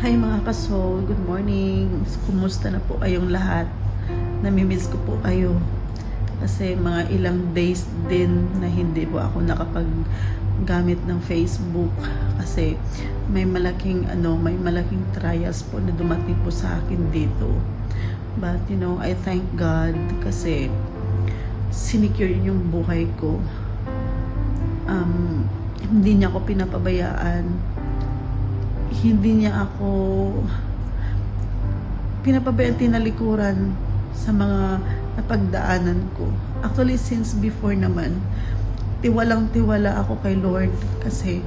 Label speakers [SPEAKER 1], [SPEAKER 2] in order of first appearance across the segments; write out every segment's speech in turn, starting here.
[SPEAKER 1] Hi mga kasol, good morning. Kumusta na po kayong lahat? Namimiss ko po kayo. Kasi mga ilang days din na hindi po ako nakapaggamit ng Facebook. Kasi may malaking trials po na dumating po sa akin dito. But I thank God kasi sinecure yung buhay ko. Hindi niya ako pinapabayaan. Hindi niya ako pinapabayaan, tinalikuran sa mga napagdaanan ko. Actually, since before naman, tiwalang-tiwala ako kay Lord kasi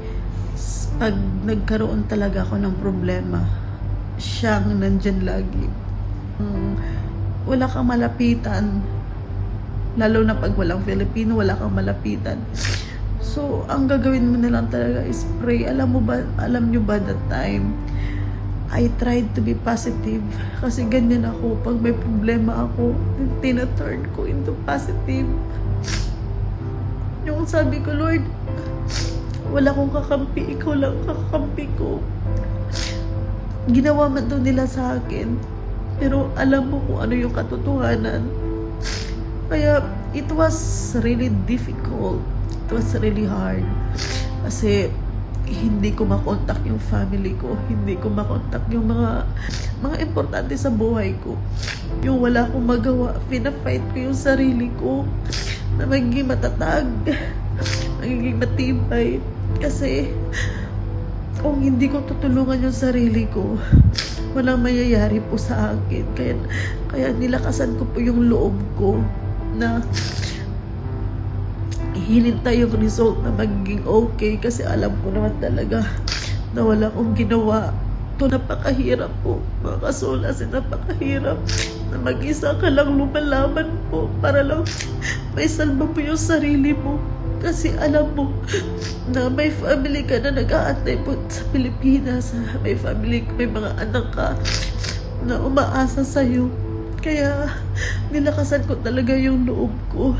[SPEAKER 1] pag nagkaroon talaga ako ng problema, siyang nandyan lagi. Wala kang malapitan, lalo na pag walang Filipino, wala kang malapitan. So, ang gagawin mo na lang talaga is pray. Alam nyo ba that time, I tried to be positive. Kasi ganyan ako. Pag may problema ako, tina-turn ko into positive. Yung sabi ko, Lord, wala akong kakampi. Ikaw lang kakampi ko. Ginawa man daw nila sa akin. Pero alam mo kung ano yung katotohanan. Kaya, it was really difficult. It was really hard kasi hindi ko makontak yung family ko, hindi ko makontak yung mga importante sa buhay ko. Yung wala akong magawa, pina-fight ko yung sarili ko na magiging matatag, magiging matibay, kasi kung hindi ko tutulungan yung sarili ko, walang mayayari po sa akin. Kaya nilakasan ko po yung loob ko na hinintay yung result na magiging okay, kasi alam ko naman talaga na wala akong ginawa. Ito, napakahirap po mga kasolas, napakahirap na mag-isa ka lang lumalaban po para lang may salba mo yung sarili mo, kasi alam mo na may family ka na nag-aantay po sa Pilipinas, may family, may mga anak ka na umaasa sa'yo. Kaya nilakasan ko talaga yung loob ko.